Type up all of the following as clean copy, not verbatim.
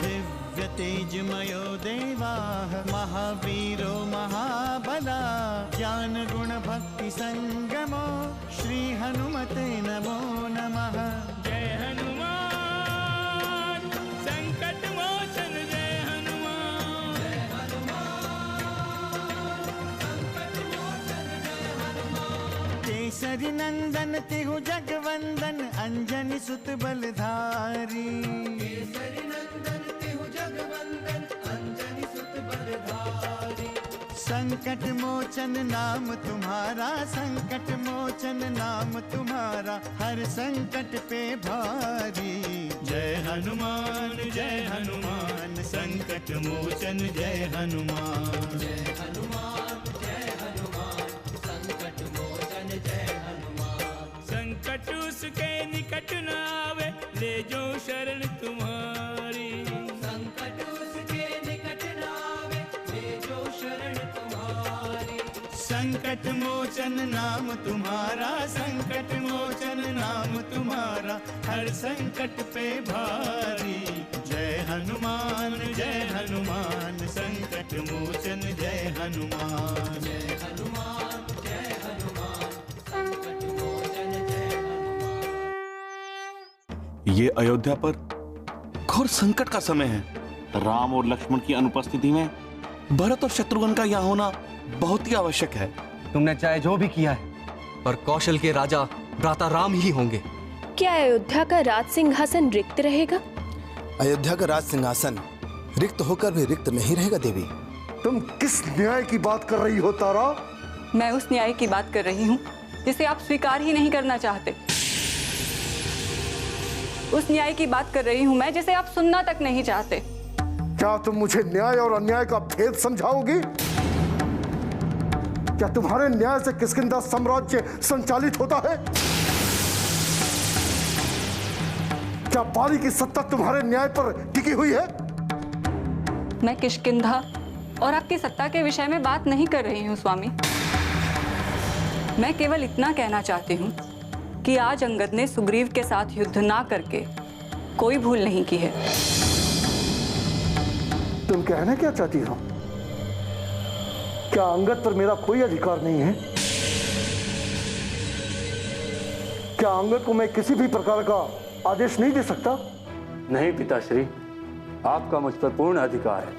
दिव्य तेजमयो देवाः महावीरो महाबला ज्ञान गुण भक्ति संगमो श्री हनुमते नमो नमः। जय हनुमान संकट मोचन जय हनुमान। जय हनुमान संकट मोचन जय हनुमान। केसरी नंदन तिहु जगवंदन अंजनी सुत बलधारी। केसरी नंदन तिहु जगवंदन अंजनी सुत बलधारी। संकट मोचन नाम तुम्हारा संकट मोचन नाम तुम्हारा हर संकट पे भारी। जय हनुमान संकट मोचन जय हनुमान। जय हनुमान संकट मोचन जय हनुमान। संकट उसके निकट न आवे ले जो शरण तुम्हारी। संकट उसके निकट न आवे ले जो शरण तुम्हारी। संकट मोचन नाम तुम्हारा संकट मोचन नाम तुम्हारा हर संकट पे भारी। जय हनुमान संकट मोचन जय हनुमान। जय हनुमान संकट मोचन जय हनुमान। ये अयोध्या पर घोर संकट का समय है। राम और लक्ष्मण की अनुपस्थिति में भरत और शत्रुघ्न का यहाँ होना बहुत ही आवश्यक है। तुमने चाहे जो भी किया है पर कौशल के राजा भ्राता राम ही होंगे। क्या अयोध्या का राज सिंहासन रिक्त रहेगा? अयोध्या का राज सिंहासन रिक्त होकर भी रिक्त नहीं रहेगा देवी। तुम किस न्याय की बात कर रही हो तारा? मैं उस न्याय की बात कर रही हूँ जिसे आप स्वीकार ही नहीं करना चाहते। उस न्याय की बात कर रही हूँ मैं जिसे आप सुनना तक नहीं चाहते। क्या तुम मुझे न्याय और अन्याय का भेद समझाओगी? क्या तुम्हारे न्याय से किष्किंधा साम्राज्य संचालित होता है? क्या बाली की सत्ता तुम्हारे न्याय पर टिकी हुई है? मैं किष्किंधा और आपकी सत्ता के विषय में बात नहीं कर रही हूँ स्वामी। मैं केवल इतना कहना चाहती हूँ कि आज अंगद ने सुग्रीव के साथ युद्ध ना करके कोई भूल नहीं की है। तुम कहना क्या चाहती हो? क्या अंगद पर मेरा कोई अधिकार नहीं है? क्या अंगद को मैं किसी भी प्रकार का आदेश नहीं दे सकता? नहीं पिताश्री, आपका मुझ पर पूर्ण अधिकार है।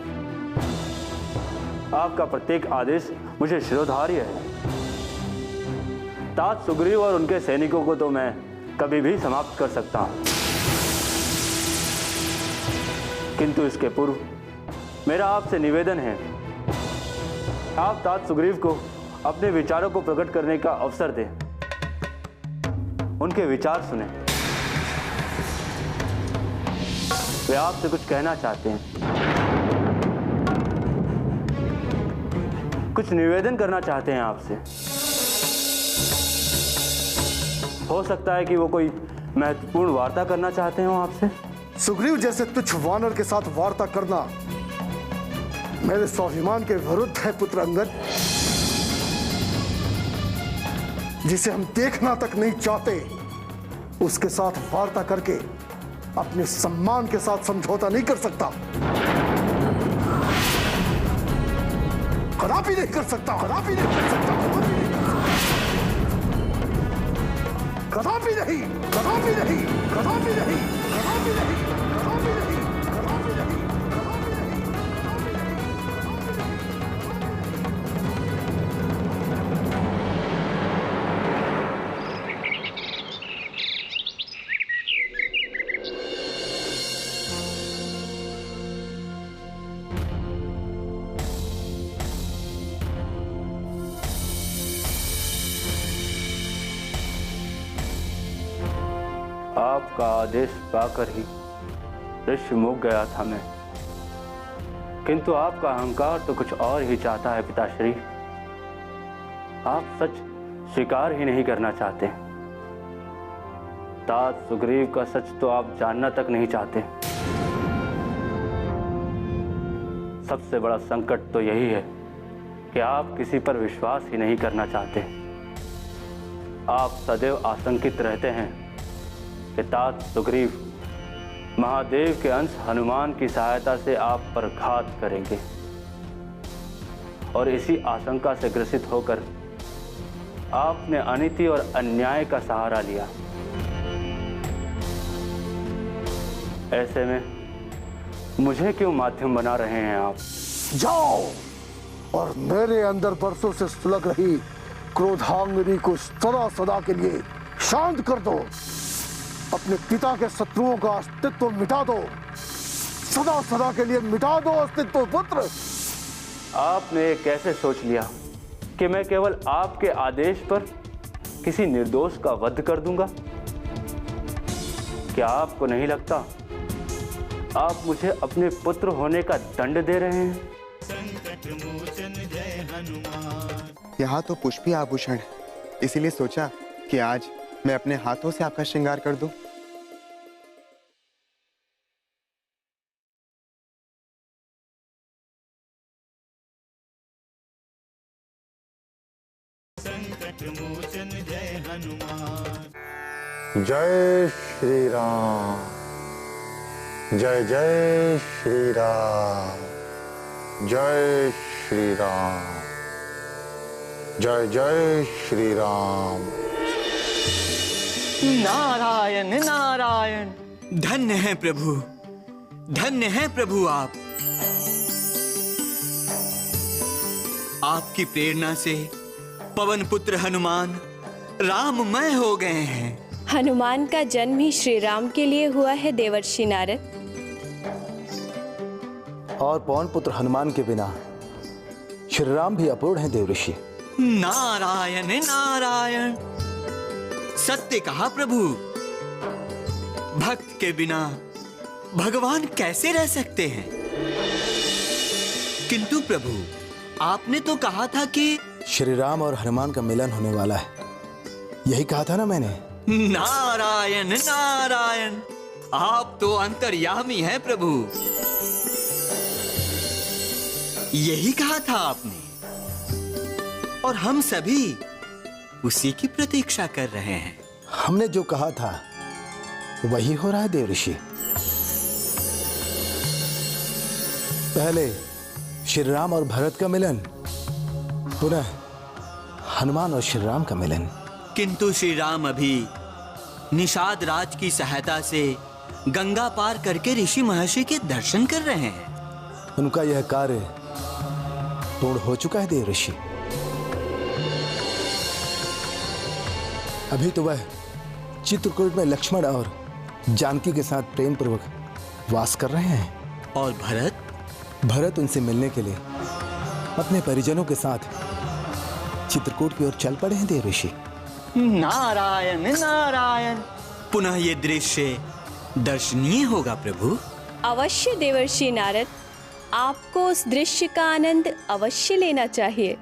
आपका प्रत्येक आदेश मुझे शिरोधार्य है। तात सुग्रीव और उनके सैनिकों को तो मैं कभी भी समाप्त कर सकता हूं, किंतु इसके पूर्व मेरा आपसे निवेदन है, आप तात सुग्रीव को अपने विचारों को प्रकट करने का अवसर दें, उनके विचार सुने। वे आपसे कुछ कहना चाहते हैं, कुछ निवेदन करना चाहते हैं आपसे। हो सकता है कि वो कोई महत्वपूर्ण वार्ता करना चाहते हो आपसे। सुग्रीव जैसे तुच्छ वानर के साथ वार्ता करना मेरे स्वाभिमान के विरुद्ध है पुत्र अंगद, जिसे हम देखना तक नहीं चाहते। उसके साथ वार्ता करके अपने सम्मान के साथ समझौता नहीं कर सकता, कदापि नहीं कर सकता, कदापि नहीं कर सकता, कदापि नहीं, कदापि नहीं, कदापि नहीं, कदापि नहीं, कदापि नहीं, कदापि नहीं, कदापि नहीं। आपका आदेश पाकर ही ऋषि मुक गया था मैं, किंतु आपका अहंकार तो कुछ और ही चाहता है पिताश्री। आप सच स्वीकार ही नहीं करना चाहते। तात सुग्रीव का सच तो आप जानना तक नहीं चाहते। सबसे बड़ा संकट तो यही है कि आप किसी पर विश्वास ही नहीं करना चाहते। आप सदैव आशंकित रहते हैं कि तात सुग्रीव महादेव के अंश हनुमान की सहायता से आप पर घात करेंगे और इसी आशंका से ग्रसित होकर आपने अनीति और अन्याय का सहारा लिया। ऐसे में मुझे क्यों माध्यम बना रहे हैं आप? जाओ और मेरे अंदर बरसों से सुलग रही क्रोधाग्नि को सदा सदा के लिए शांत कर दो। अपने पिता के शत्रुओं का अस्तित्व मिटा दो, सदा सदा के लिए मिटा दो अस्तित्व पुत्र। आपने ये कैसे सोच लिया कि मैं केवल आपके आदेश पर किसी निर्दोष का वध कर दूंगा? क्या आपको नहीं लगता आप मुझे अपने पुत्र होने का दंड दे रहे हैं? संकट मोचन जय हनुमान। यहाँ तो पुष्पी आभूषण, इसीलिए सोचा कि आज मैं अपने हाथों से आपका श्रृंगार कर दूं। संकट मोचन जय हनुमान। जय श्री राम, जय जय श्री राम, जय श्री राम, जय जय श्री राम। नारायण नारायण। धन्य है प्रभु, धन्य है प्रभु आप। आपकी प्रेरणा से पवन पुत्र हनुमान राममय हो गए हैं। हनुमान का जन्म ही श्री राम के लिए हुआ है देवर्षि नारद। और पवन पुत्र हनुमान के बिना श्री राम भी अपूर्ण हैं देवऋषि। नारायण नारायण। सत्य कहा प्रभु, भक्त के बिना भगवान कैसे रह सकते हैं? किंतु प्रभु, आपने तो कहा था कि श्री राम और हनुमान का मिलन होने वाला है, यही कहा था ना मैंने। नारायण नारायण। आप तो अंतर्यामी हैं प्रभु, यही कहा था आपने और हम सभी उसी की प्रतीक्षा कर रहे हैं। हमने जो कहा था वही हो रहा है देवऋषि। पहले श्री राम और भरत का मिलन, पुनः हनुमान और श्री राम का मिलन। किंतु श्री राम अभी निषाद राज की सहायता से गंगा पार करके ऋषि महर्षि के दर्शन कर रहे हैं। उनका यह कार्य पूर्ण हो चुका है देवऋषि। अभी तो वह चित्रकूट में लक्ष्मण और जानकी के साथ प्रेम पूर्वक वास कर रहे हैं। और भरत उनसे मिलने के लिए अपने परिजनों के साथ चित्रकूट की ओर चल पड़े हैं देवऋषि। नारायण नारायण। पुनः ये दृश्य दर्शनीय होगा प्रभु। अवश्य देवर्षि नारद, आपको उस दृश्य का आनंद अवश्य लेना चाहिए।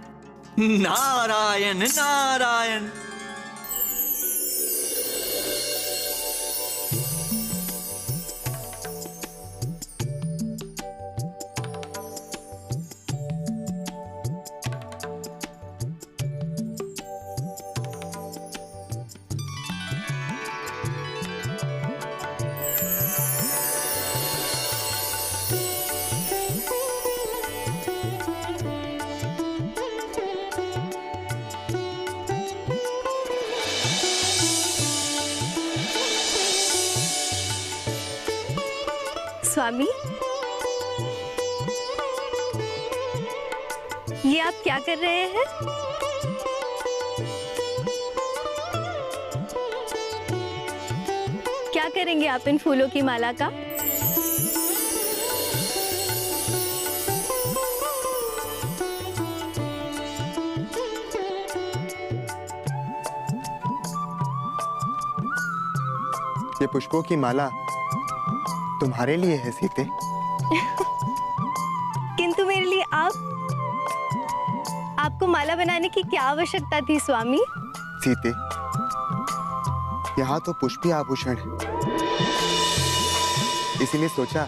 नारायण नारायण। स्वामी, ये आप क्या कर रहे हैं? क्या करेंगे आप इन फूलों की माला का? ये पुष्पों की माला तुम्हारे लिए है सीते। किंतु मेरे लिए आपको माला बनाने की क्या आवश्यकता थी स्वामी? सीते, यहाँ तो पुष्पी आभूषण है, इसीलिए सोचा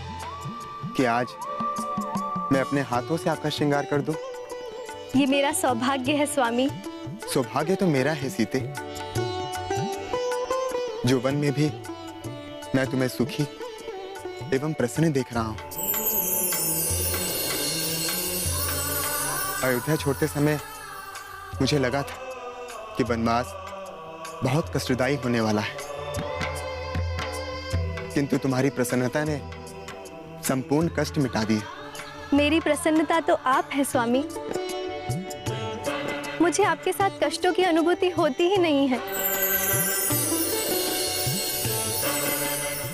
कि आज मैं अपने हाथों से आपका श्रृंगार कर दूं। ये मेरा सौभाग्य है स्वामी। सौभाग्य तो मेरा है सीते। जुबन में भी मैं तुम्हें सुखी एवं प्रसन्न देख रहा हूँ। अयोध्या छोड़ते समय मुझे लगा था कि वनवास बहुत कष्टदायी होने वाला है, किंतु तुम्हारी प्रसन्नता ने संपूर्ण कष्ट मिटा दिए। मेरी प्रसन्नता तो आप है स्वामी। मुझे आपके साथ कष्टों की अनुभूति होती ही नहीं है।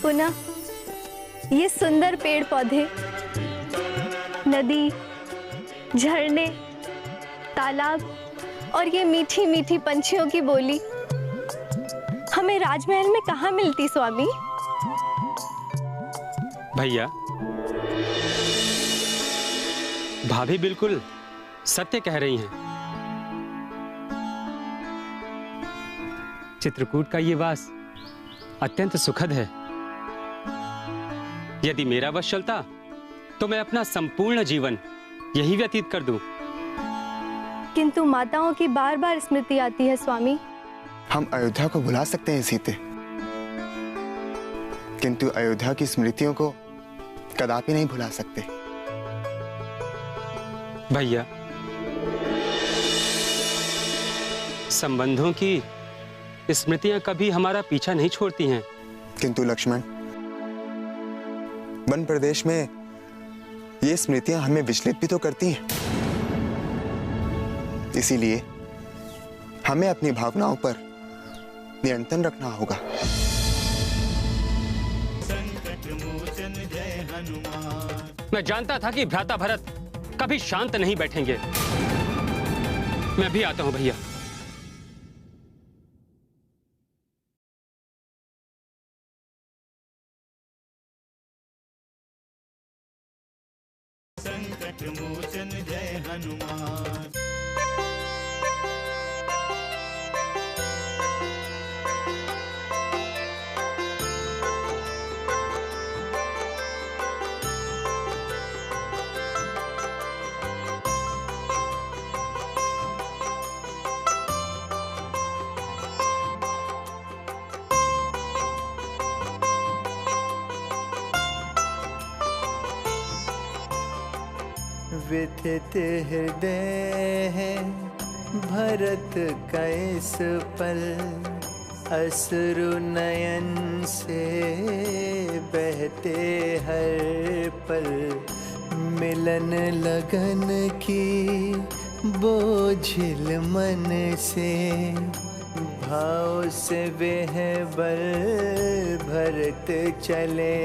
पुनः ये सुंदर पेड़ पौधे, नदी, झरने, तालाब और ये मीठी मीठी पंछियों की बोली हमें राजमहल में कहाँ मिलती स्वामी? भैया, भाभी बिल्कुल सत्य कह रही हैं। चित्रकूट का ये वास अत्यंत सुखद है। यदि मेरा वश चलता तो मैं अपना संपूर्ण जीवन यही व्यतीत कर दूं। किंतु माताओं की बार बार स्मृति आती है स्वामी। हम अयोध्या को भुला सकते हैं सीते, किंतु अयोध्या की स्मृतियों को कदापि नहीं भुला सकते। भैया, संबंधों की स्मृतियां कभी हमारा पीछा नहीं छोड़ती हैं। किंतु लक्ष्मण, वन प्रदेश में ये स्मृतियां हमें विचलित भी तो करती हैं। इसीलिए हमें अपनी भावनाओं पर नियंत्रण रखना होगा। मैं जानता था कि भ्राता भरत कभी शांत नहीं बैठेंगे। मैं भी आता हूं भैया। संकट मोचन जय हनुमान। व्यथित हृदय है भरत का इस पल, अश्रु नयन से बहते हर पल। मिलन लगन की बोझिल मन से, भाव से बेहबर भरत चले।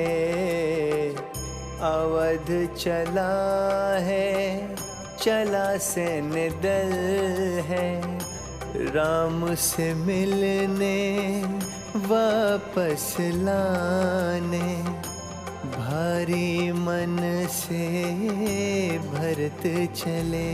अवध चला है, चला सैन्य दल है, राम से मिलने वापस लाने। भारी मन से भरत चले।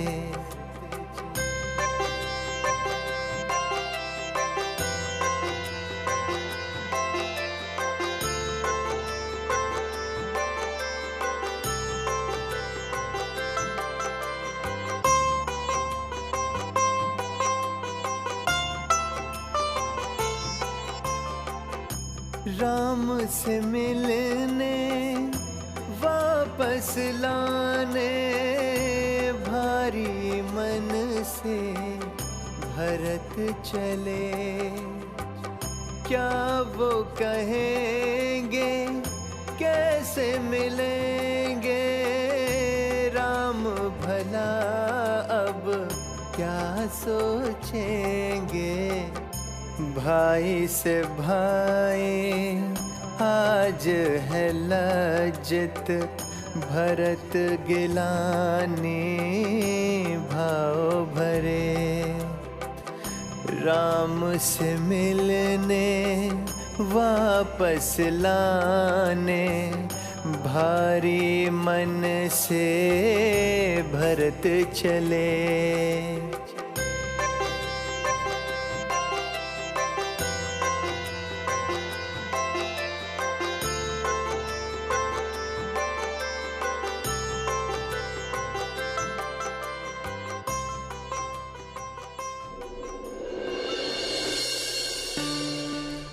राम से मिलने वापस लाने। भारी मन से भरत चले। क्या वो कहेंगे, कैसे मिलेंगे? राम भला अब क्या सोचेंगे? भाई से भाई आज है लज्जित, भरत गिलानी भाव भरे। राम से मिलने वापस लाने, भारी मन से भरत चले।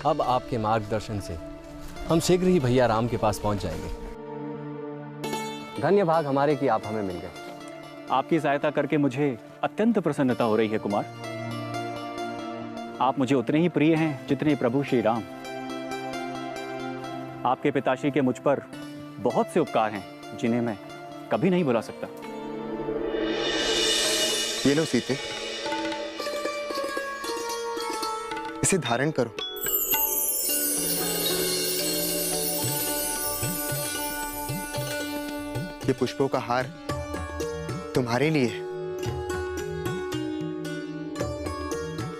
अब आपके मार्गदर्शन से हम शीघ्र ही भैया राम के पास पहुंच जाएंगे। धन्य भाग हमारे कि आप हमें मिल गए। आपकी सहायता करके मुझे अत्यंत प्रसन्नता हो रही है कुमार। आप मुझे उतने ही प्रिय हैं जितने प्रभु श्री राम। आपके पिताश्री के मुझ पर बहुत से उपकार हैं जिन्हें मैं कभी नहीं भुला सकता। ये लो सीते, इसे धारण करो। ये पुष्पों का हार तुम्हारे लिए है।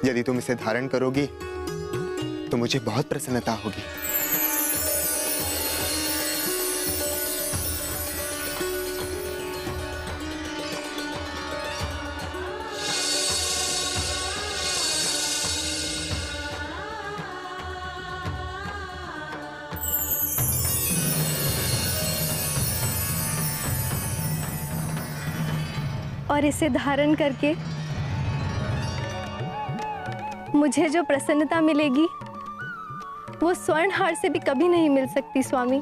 यदि तुम इसे धारण करोगी तो मुझे बहुत प्रसन्नता होगी। और इसे धारण करके मुझे जो प्रसन्नता मिलेगी वो स्वर्ण हार से भी कभी नहीं मिल सकती स्वामी।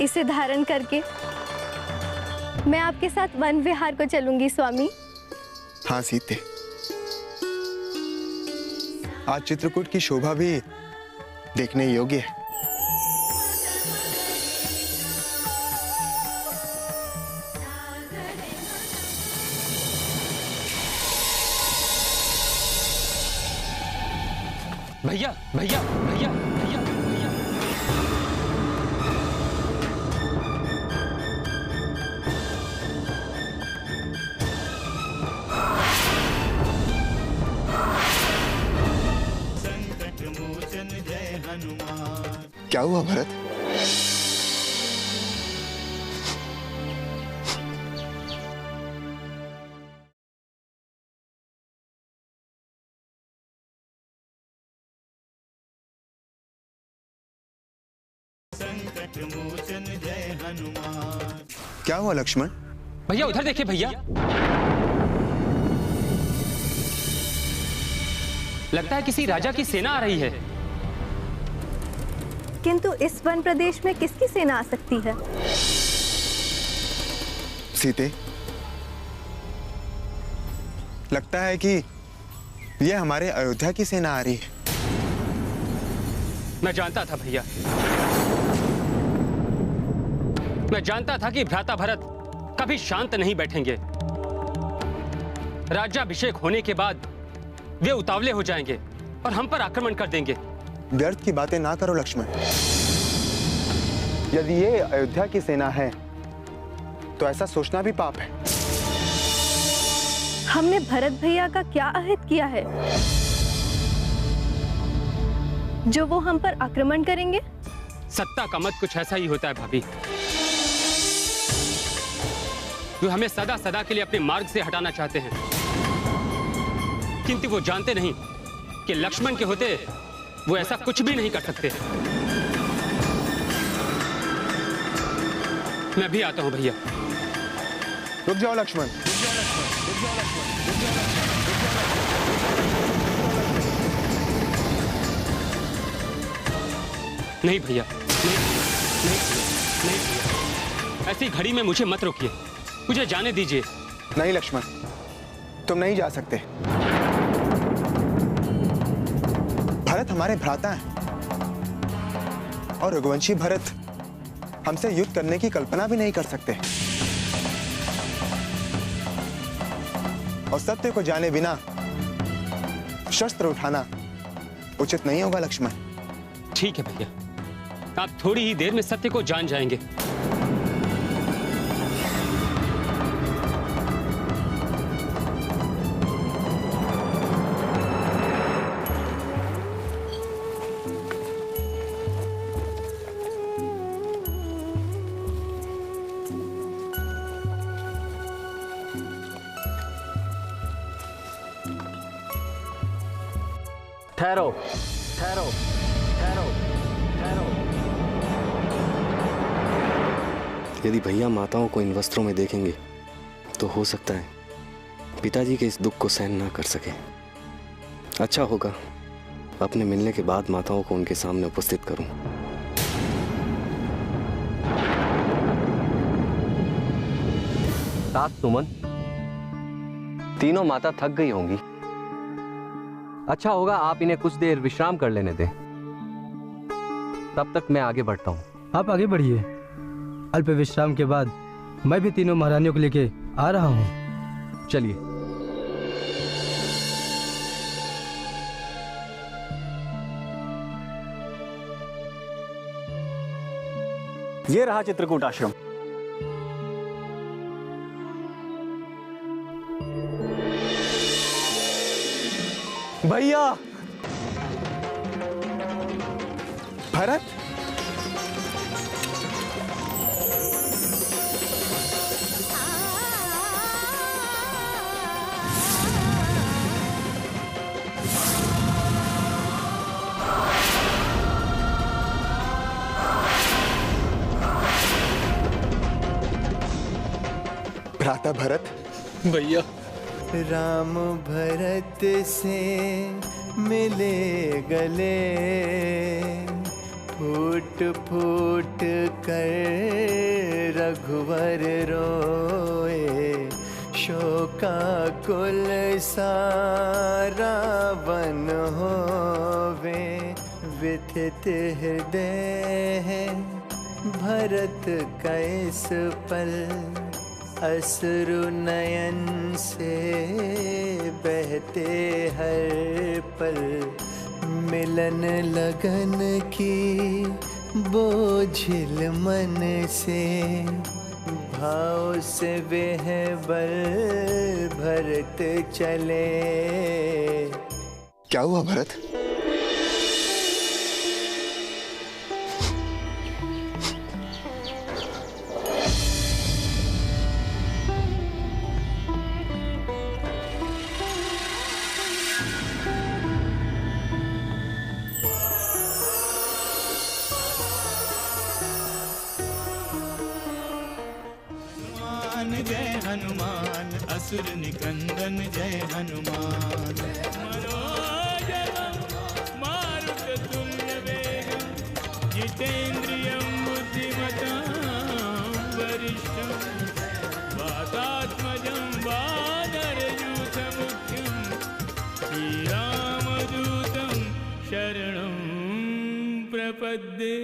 इसे धारण करके मैं आपके साथ वन विहार को चलूंगी स्वामी। हाँ सीते, आज चित्रकूट की शोभा भी देखने योग्य है। भैया भैया भैया भैया भैया, संकट मोचन जय हनुमान। क्या हुआ भरत? संकट मोचन जय हनुमान। क्या हुआ लक्ष्मण? भैया उधर देखिए भैया, लगता है किसी राजा की सेना आ रही है। किंतु इस वन प्रदेश में किसकी सेना आ सकती है? सीते, लगता है कि यह हमारे अयोध्या की सेना आ रही है। मैं जानता था भैया, मैं जानता था कि भ्राता भरत कभी शांत नहीं बैठेंगे। राज्याभिषेक होने के बाद वे उतावले हो जाएंगे और हम पर आक्रमण कर देंगे। व्यर्थ की बातें ना करो लक्ष्मण। यदि ये अयोध्या की सेना है तो ऐसा सोचना भी पाप है। हमने भरत भैया का क्या अहित किया है जो वो हम पर आक्रमण करेंगे? सत्ता का मत कुछ ऐसा ही होता है भाभी। वे हमें सदा सदा के लिए अपने मार्ग से हटाना चाहते हैं, किंतु वो जानते नहीं कि लक्ष्मण के होते वो ऐसा कुछ भी नहीं कर सकते। मैं भी आता हूं भैया। रुक जाओ लक्ष्मण। नहीं भैया, नहीं भैया, ऐसी घड़ी में मुझे मत रोकिए, मुझे जाने दीजिए। नहीं लक्ष्मण, तुम नहीं जा सकते। भरत हमारे भ्राता हैं और रघुवंशी भरत हमसे युद्ध करने की कल्पना भी नहीं कर सकते। और सत्य को जाने बिना शस्त्र उठाना उचित नहीं होगा लक्ष्मण। ठीक है भैया, आप थोड़ी ही देर में सत्य को जान जाएंगे। ठहरो ठहरो ठहरो ठहरो। यदि भैया माताओं को इन वस्त्रों में देखेंगे तो हो सकता है पिताजी के इस दुख को सहन ना कर सके। अच्छा होगा अपने मिलने के बाद माताओं को उनके सामने उपस्थित करूं। सास सुमन, तीनों माता थक गई होंगी। अच्छा होगा आप इन्हें कुछ देर विश्राम कर लेने दें। तब तक मैं आगे बढ़ता हूँ। आप आगे बढ़िए। अल्प विश्राम के बाद मैं भी तीनों महारानियों को लेके आ रहा हूँ। चलिए। ये रहा चित्रकूट आश्रम। भैया, भरत, भ्राता भरत। भैया, राम भरत से मिले गले, फूट फूट कर रघुवर रोए, शोकाकुल सारा वन होवे, व्यथित हृदय है भरत का इस पल, अश्रु नयन से बहते हर पल, मिलन लगन की बोझिल मन से, भाव से बेहबर भरत चले। क्या हुआ भरत? जय हनुमान, असुर निकंदन जय हनुमान। मनोजवं मारुततुल्य वेगं, जितेन्द्रियं बुद्धिमतां वरिष्ठं, वातात्मजं वानरयूथमुख्यं, श्रीरामदूतं शरणं प्रपद्ये।